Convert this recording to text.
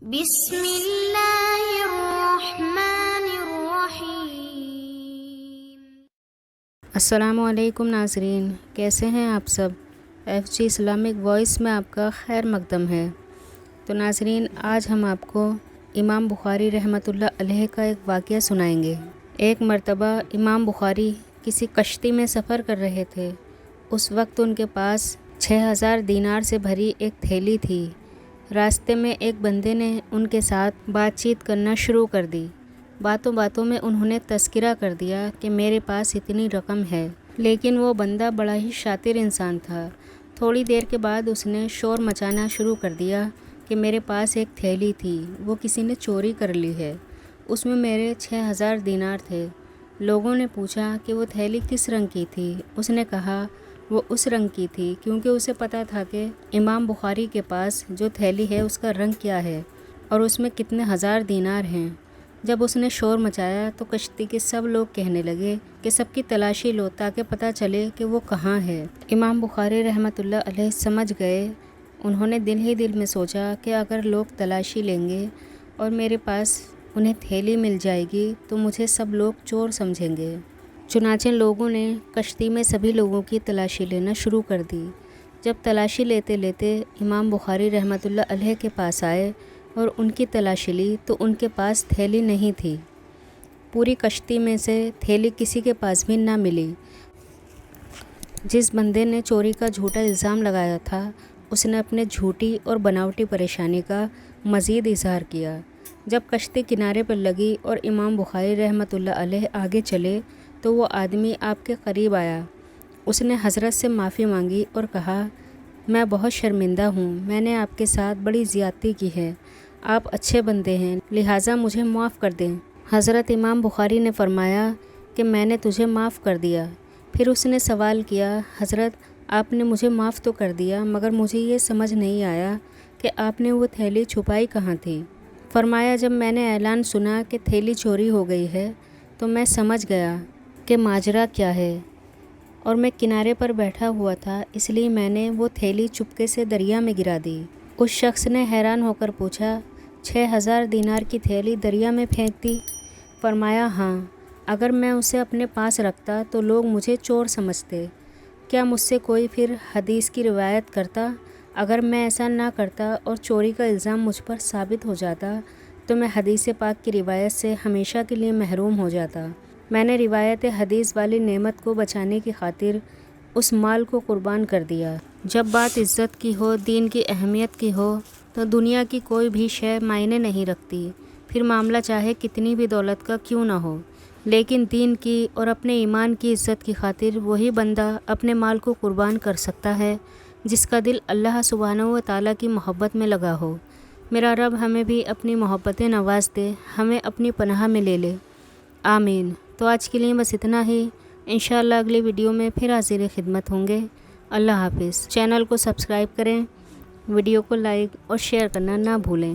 بسم اللہ الرحمن الرحیم۔ السلام علیکم ناظرین، کیسے ہیں آپ سب؟ ایف جی اسلامک وائس میں آپ کا خیر مقدم ہے۔ تو ناظرین، آج ہم آپ کو امام بخاری رحمۃ اللہ علیہ کا ایک واقعہ سنائیں گے۔ ایک مرتبہ امام بخاری کسی کشتی میں سفر کر رہے تھے۔ اس وقت ان کے پاس 6000 دینار سے بھری ایک تھیلی تھی۔ راستے میں ایک بندے نے ان کے ساتھ بات چیت کرنا شروع کر دی۔ باتوں میں انہوں نے تذکرہ کر دیا کہ میرے پاس اتنی رقم ہے، لیکن وہ بندہ بڑا ہی شاطر انسان تھا۔ تھوڑی دیر کے بعد اس نے شور مچانا شروع کر دیا کہ میرے پاس ایک تھیلی تھی، وہ کسی نے چوری کر لی ہے، اس میں میرے 6000 دینار تھے۔ لوگوں نے پوچھا کہ وہ تھیلی کس رنگ کی تھی؟ اس نے کہا وہ اس رنگ کی تھی کیونکہ اسے پتہ تھا کہ امام بخاری کے پاس جو تھیلی ہے اس کا رنگ کیا ہے اور اس میں کتنے ہزار دینار ہیں۔ جب اس نے شور مچایا تو کشتی کے سب لوگ کہنے لگے کہ سب کی تلاشی لو تاکہ پتہ چلے کہ وہ کہاں ہے۔ امام بخاری رحمۃ اللہ علیہ سمجھ گئے۔ انہوں نے دل ہی دل میں سوچا کہ اگر لوگ تلاشی لیں گے اور میرے پاس انہیں تھیلی مل جائے گی تو مجھے سب لوگ چور سمجھیں گے۔ چنانچہ لوگوں نے کشتی میں سبھی لوگوں کی تلاشی لینا شروع کر دی۔ جب تلاشی لیتے لیتے امام بخاری رحمۃ اللہ علیہ کے پاس آئے اور ان کی تلاشی لی تو ان کے پاس تھیلی نہیں تھی۔ پوری کشتی میں سے تھیلی کسی کے پاس بھی نہ ملی۔ جس بندے نے چوری کا جھوٹا الزام لگایا تھا اس نے اپنے جھوٹی اور بناوٹی پریشانی کا مزید اظہار کیا۔ جب کشتی کنارے پر لگی اور امام بخاری رحمۃ اللہ علیہ آگے چلے تو وہ آدمی آپ کے قریب آیا۔ اس نے حضرت سے معافی مانگی اور کہا، میں بہت شرمندہ ہوں، میں نے آپ کے ساتھ بڑی زیادتی کی ہے، آپ اچھے بندے ہیں، لہٰذا مجھے معاف کر دیں۔ حضرت امام بخاری نے فرمایا کہ میں نے تجھے معاف کر دیا۔ پھر اس نے سوال کیا، حضرت آپ نے مجھے معاف تو کر دیا مگر مجھے یہ سمجھ نہیں آیا کہ آپ نے وہ تھیلی چھپائی کہاں تھی؟ فرمایا، جب میں نے اعلان سنا کہ تھیلی چوری ہو گئی ہے تو میں سمجھ گیا کہ ماجرا کیا ہے، اور میں کنارے پر بیٹھا ہوا تھا، اس لیے میں نے وہ تھیلی چپکے سے دریا میں گرا دی۔ اس شخص نے حیران ہو کر پوچھا، 6000 دینار کی تھیلی دریا میں پھینک دی؟ فرمایا، ہاں، اگر میں اسے اپنے پاس رکھتا تو لوگ مجھے چور سمجھتے۔ کیا مجھ سے کوئی پھر حدیث کی روایت کرتا؟ اگر میں ایسا نہ کرتا اور چوری کا الزام مجھ پر ثابت ہو جاتا تو میں حدیث پاک کی روایت سے ہمیشہ کے لیے محروم ہو جاتا۔ میں نے روایت حدیث والی نعمت کو بچانے کی خاطر اس مال کو قربان کر دیا۔ جب بات عزت کی ہو، دین کی اہمیت کی ہو تو دنیا کی کوئی بھی شے معنی نہیں رکھتی، پھر معاملہ چاہے کتنی بھی دولت کا کیوں نہ ہو۔ لیکن دین کی اور اپنے ایمان کی عزت کی خاطر وہی بندہ اپنے مال کو قربان کر سکتا ہے جس کا دل اللہ سبحانہ و تعالیٰ کی محبت میں لگا ہو۔ میرا رب ہمیں بھی اپنی محبتیں نواز دے، ہمیں اپنی پناہ میں لے لے، آمین۔ تو آج کے لیے بس اتنا ہی، انشاءاللہ اگلی ویڈیو میں پھر حاضر خدمت ہوں گے۔ اللہ حافظ۔ چینل کو سبسکرائب کریں، ویڈیو کو لائک اور شیئر کرنا نہ بھولیں۔